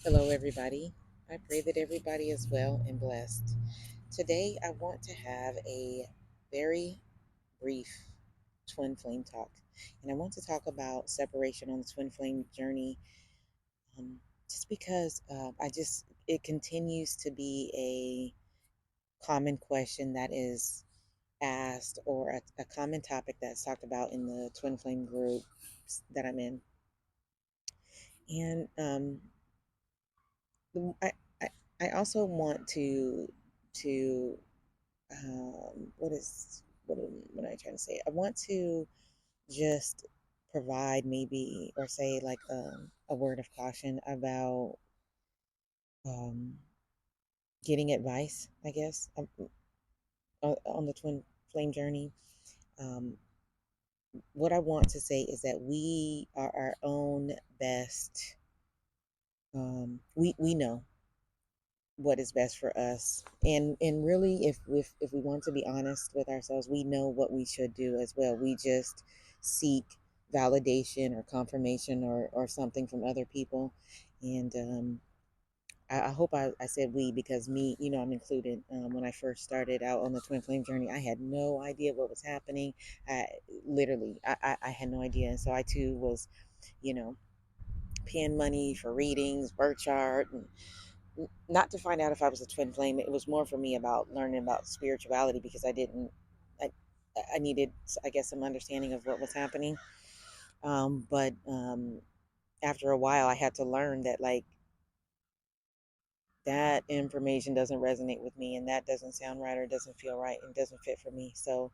Hello, everybody. I pray that everybody is well and blessed. Today, I want to have a very brief twin flame talk, and I want to talk about separation on the twin flame journey. Um, just because it continues to be a common question that is asked, or a common topic that's talked about in the twin flame group that I'm in. And I, I, I also want to what am I trying to say? I want to just provide maybe or say like a word of caution about um, getting advice, I guess, on the twin flame journey. Um, what I want to say is that we are our own best. We know what is best for us, and really, if we want to be honest with ourselves, we know what we should do as well. We just seek validation or confirmation or something from other people. And I hope I said we, because me, I'm included. When I first started out on the twin flame journey, I had no idea what was happening. I literally I had no idea, and so I too was, you know paying money for readings, birth chart, and not to find out if I was a twin flame. It was more for me about learning about spirituality, because I, I needed, I guess, some understanding of what was happening. But after a while, I had to learn that, like, that information doesn't resonate with me, and that doesn't sound right, or doesn't feel right, and doesn't fit for me. So,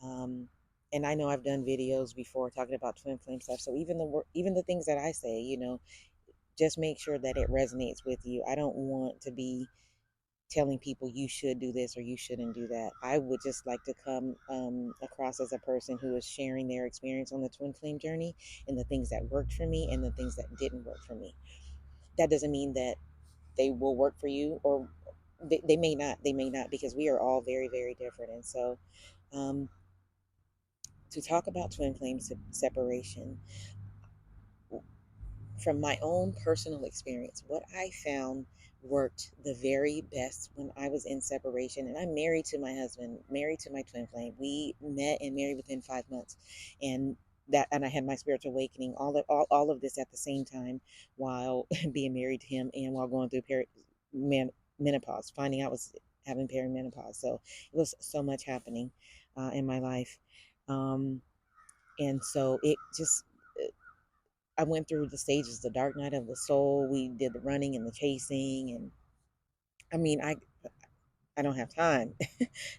um, and I know I've done videos before talking about twin flame stuff. So even the things that I say, just make sure that it resonates with you. I don't want to be telling people you should do this or you shouldn't do that. I would just like to come across as a person who is sharing their experience on the twin flame journey, and the things that worked for me and the things that didn't work for me. That doesn't mean that they will work for you, or they may not. They may not, because we are all very, very different. And so, um, to talk about twin flame separation, from my own personal experience, what I found worked the very best when I was in separation. And I'm married to my husband, married to my twin flame. We met and married within 5 months. And and I had my spiritual awakening, all of this at the same time, while being married to him, and while going through menopause, finding out I was having perimenopause. So it was so much happening in my life. Um, and so it just I went through the stages, the dark night of the soul. We did the running and the chasing, and I mean, I don't have time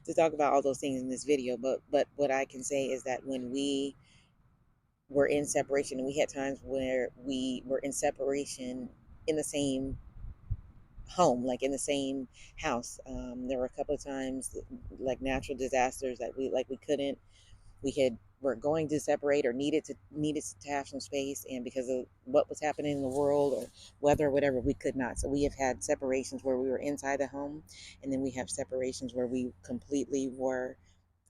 to talk about all those things in this video, but what I can say is that when we were in separation, and we had times where we were in separation in the same home, like in the same house. There were a couple of times, like natural disasters, that we couldn't we had were going to separate, or needed to have some space, and because of what was happening in the world, or weather or whatever, we could not. So we have had separations where we were inside the home, and then we have separations where we completely were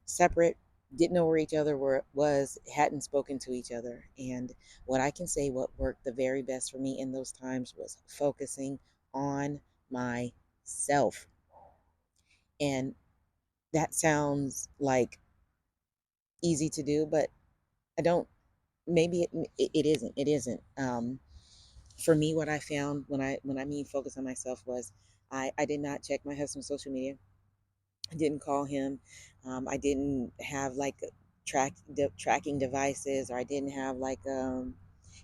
separate, didn't know where each other was, hadn't spoken to each other. And what I can say, what worked the very best for me in those times, was focusing on myself. And that sounds like easy to do, but I don't maybe it isn't. For me, what I found, when I mean focus on myself, was I did not check my husband's social media. I didn't call him. I didn't have like tracking devices, or I didn't have like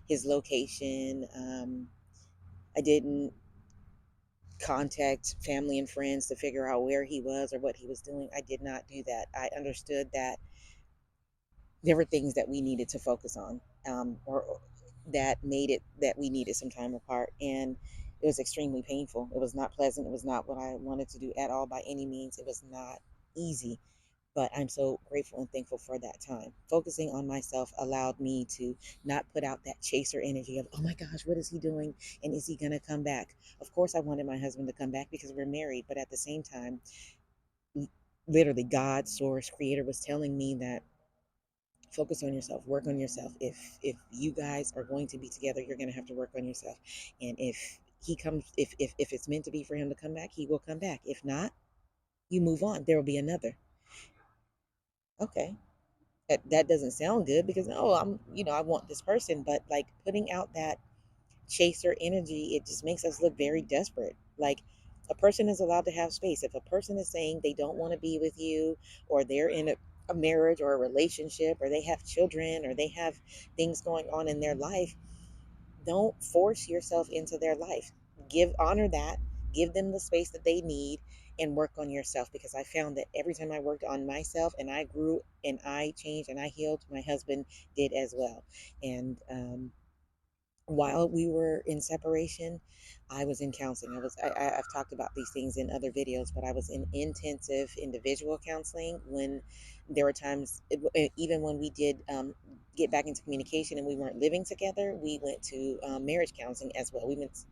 his location. I didn't contact family and friends to figure out where he was or what he was doing. I did not do that. I understood that there were things that we needed to focus on, or that made it that we needed some time apart. And it was extremely painful. It was not pleasant. It was not what I wanted to do at all, by any means. It was not easy, but I'm so grateful and thankful for that time. Focusing on myself allowed me to not put out that chaser energy of, oh my gosh, what is he doing, and is he going to come back? Of course I wanted my husband to come back, because we're married, but at the same time, literally, God, source, creator, was telling me that focus on yourself, work on yourself. If you guys are going to be together, you're going to have to work on yourself. And if he comes, if it's meant to be for him to come back, he will come back. If not, you move on. There will be another. Okay. That doesn't sound good because, oh, I want this person, but like putting out that chaser energy, it just makes us look very desperate. Like, a person is allowed to have space. If a person is saying they don't want to be with you, or they're in a marriage or a relationship, or they have children, or they have things going on in their life, don't force yourself into their life. Honor that, give them the space that they need, and work on yourself, because I found that every time I worked on myself and I grew and I changed and I healed, my husband did as well. And while we were in separation, I was in counseling. I've talked about these things in other videos, but I was in intensive individual counseling. When there were times, even when we did get back into communication and we weren't living together, we went to marriage counseling as well. We went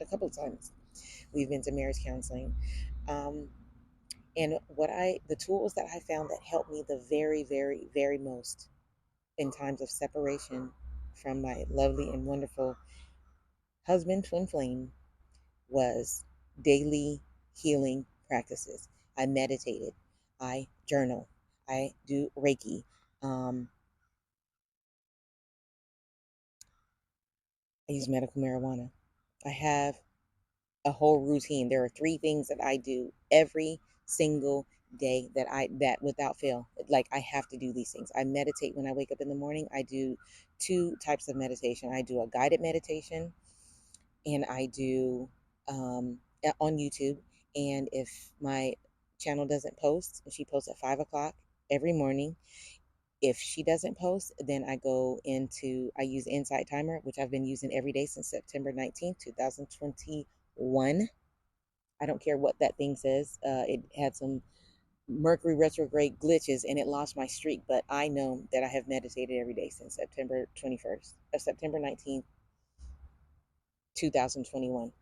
a couple of times. We've been to marriage counseling. Um, and the tools that I found that helped me the very, very, very most in times of separation from my lovely and wonderful husband, twin flame, was daily healing practices. I meditated, I journal, I do Reiki, um, I use medical marijuana. I have a whole routine. There are three things that I do every single day that without fail. Like, I have to do these things. I meditate when I wake up in the morning. I do two types of meditation. I do a guided meditation, and I do on YouTube. And if my channel doesn't post, she posts at 5 o'clock every morning. If she doesn't post, then I use Insight Timer, which I've been using every day since September 19th, 2021. I don't care what that thing says. It had some Mercury retrograde glitches and it lost my streak, but I know that I have meditated every day since September 19th, 2021.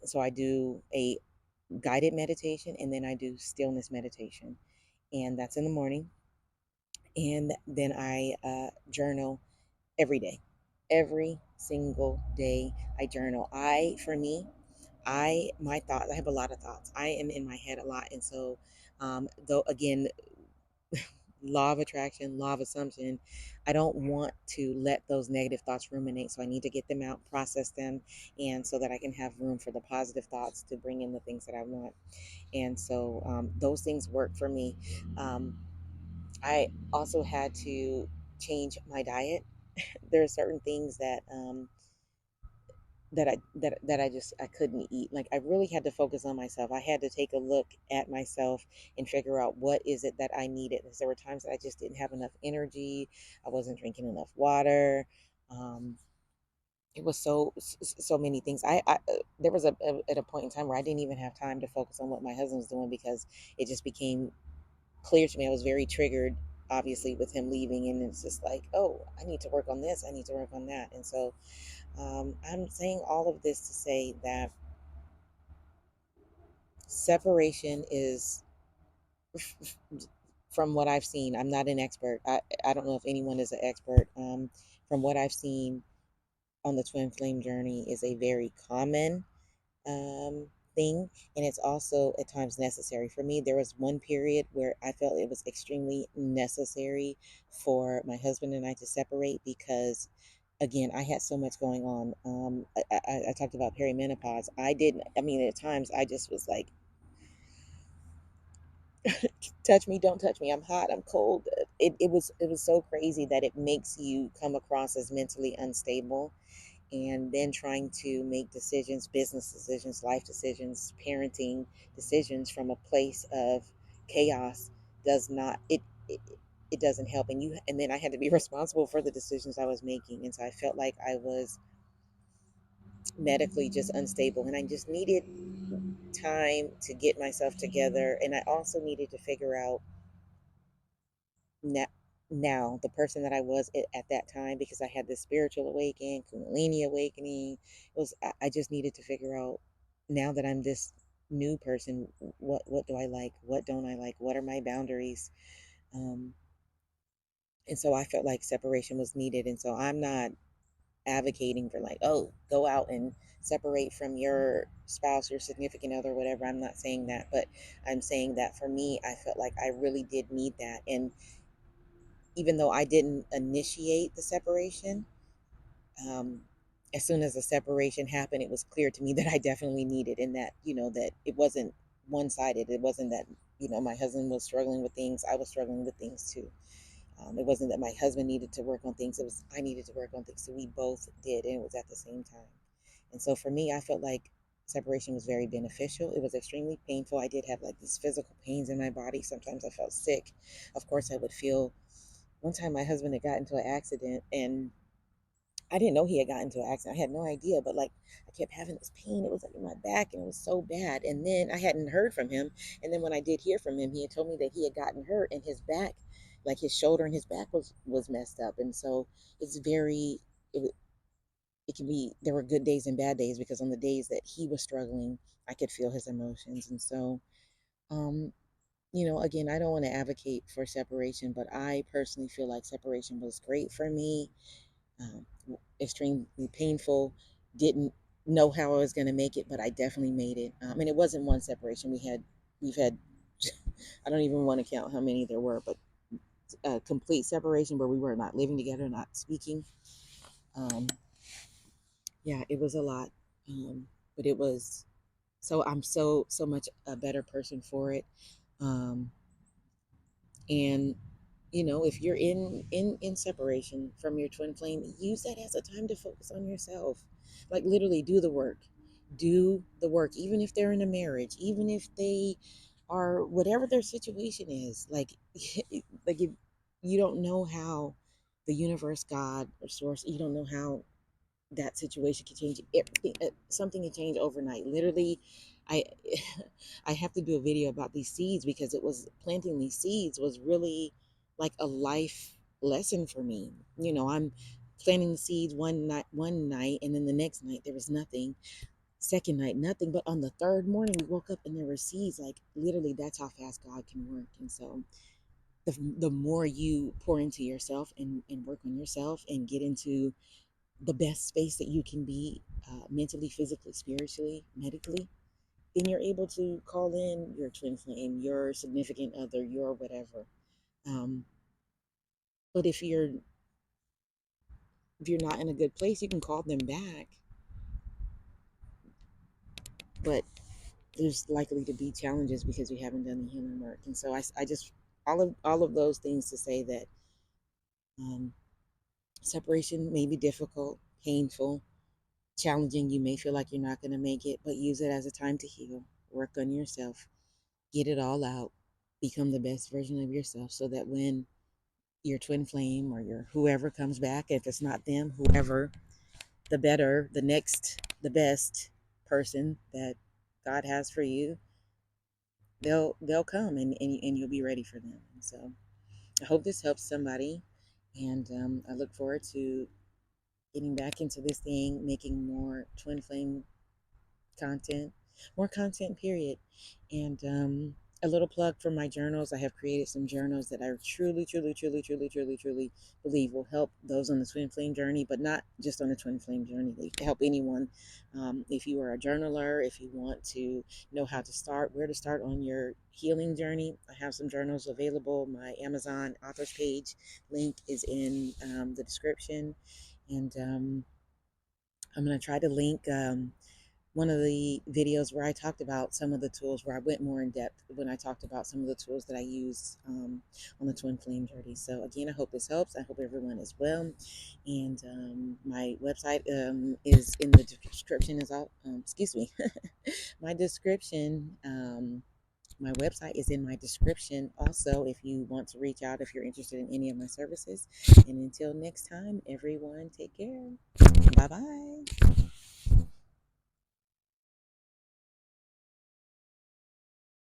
So I do a guided meditation, and then I do stillness meditation, and that's in the morning. And then I journal every day, every single day. I journal. For me, my thoughts. I have a lot of thoughts. I am in my head a lot, and so though again, law of attraction, law of assumption, I don't want to let those negative thoughts ruminate. So I need to get them out, process them, and so that I can have room for the positive thoughts to bring in the things that I want. And so those things work for me. Um, I also had to change my diet. There are certain things that I couldn't eat. Like, I really had to focus on myself. I had to take a look at myself and figure out what is it that I needed. Because there were times that I just didn't have enough energy. I wasn't drinking enough water. Um, it was so many things. There was at a point in time where I didn't even have time to focus on what my husband was doing, because it just became clear to me. I was very triggered, obviously, with him leaving, and it's just like, oh, I need to work on this. I need to work on that. And so I'm saying all of this to say that separation is, from what I've seen, I'm not an expert. I don't know if anyone is an expert. From what I've seen on the twin flame journey, is a very common um, thing, and it's also at times necessary. For me, there was one period where I felt it was extremely necessary for my husband and I to separate, because again, I had so much going on. I talked about perimenopause. I mean, at times I just was like, touch me, don't touch me. I'm hot, I'm cold. It was so crazy that it makes you come across as mentally unstable, and then trying to make decisions, business decisions, life decisions, parenting decisions from a place of chaos does not it doesn't help. And then I had to be responsible for the decisions I was making, and so I felt like I was medically just unstable, and I just needed time to get myself together. And I also needed to figure out now, now the person that I was at that time, because I had this spiritual awakening, Kundalini awakening. I just needed to figure out, now that I'm this new person, what do I like? What don't I like? What are my boundaries? Um, and so I felt like separation was needed. And so advocating for like, oh, go out and separate from your spouse, your significant other, whatever. I'm not saying that, but I'm saying that for me, I felt like I really did need that. And even though I didn't initiate the separation, um, as soon as the separation happened, it was clear to me that I definitely needed, and that, that it wasn't one sided. It wasn't that, my husband was struggling with things, I was struggling with things too. It wasn't that my husband needed to work on things, it was I needed to work on things. So we both did, and it was at the same time. And so for me, I felt like separation was very beneficial. It was extremely painful. I did have like these physical pains in my body. Sometimes I felt sick. Of course, I would feel. One time, my husband had got into an accident, and I didn't know he had gotten into an accident. I had no idea, but like I kept having this pain. It was like in my back, and it was so bad. And then I hadn't heard from him. And then when I did hear from him, he had told me that he had gotten hurt, and his back, like his shoulder and his back was messed up. And so it's very it, it can be, there were good days and bad days, because on the days that he was struggling, I could feel his emotions. And so, um, again, I don't want to advocate for separation, but I personally feel like separation was great for me. um, Extremely painful. Didn't know how I was going to make it, but I definitely made it. And it wasn't one separation. We've had, I don't even want to count how many there were, but a complete separation where we were not living together, not speaking. Um, yeah, it was a lot. But it was, so I'm so much a better person for it. Um, and if you're in separation from your twin flame, use that as a time to focus on yourself. Like literally do the work, even if they're in a marriage, even if they are, whatever their situation is. Like like if you don't know how the universe, God, or source, you don't know how that situation can change everything. Something can change overnight. Literally, I I have to do a video about these seeds, because it was planting these seeds was really like a life lesson for me. I'm planting the seeds one night, and then the next night there was nothing. Second night, nothing. But on the third morning, we woke up and there were seeds. Like literally, that's how fast God can work. And so the more you pour into yourself, and work on yourself, and get into the best space that you can be, mentally, physically, spiritually, medically, then you're able to call in your twin flame, your significant other, your whatever. Um, but if you're not in a good place, you can call them back, but there's likely to be challenges because you haven't done the healing work. And so I just, all of those things to say that, um, separation may be difficult, painful, challenging. You may feel like you're not going to make it, but use it as a time to heal, work on yourself, get it all out, become the best version of yourself, so that when your twin flame or your whoever comes back, if it's not them, whoever, the better, the next, the best person that God has for you, they'll come, and you'll be ready for them. And so I hope this helps somebody, and I look forward to getting back into this thing, making more twin flame content, more content, period. And a little plug for my journals. I have created some journals that I truly, truly, truly, truly, truly, truly believe will help those on the twin flame journey, but not just on the twin flame journey. They help anyone. If you are a journaler, if you want to know how to start, where to start on your healing journey, I have some journals available. My Amazon authors page link is in the description. And I'm going to try to link one of the videos where I talked about some of the tools, where I went more in depth when I talked about some of the tools that I use on the twin flame journey. So again, I hope this helps. I hope everyone is well. And my website is in the description as well. Excuse me. My description, my website is in my description. Also, if you want to reach out, if you're interested in any of my services. And until next time, everyone, take care. Bye-bye.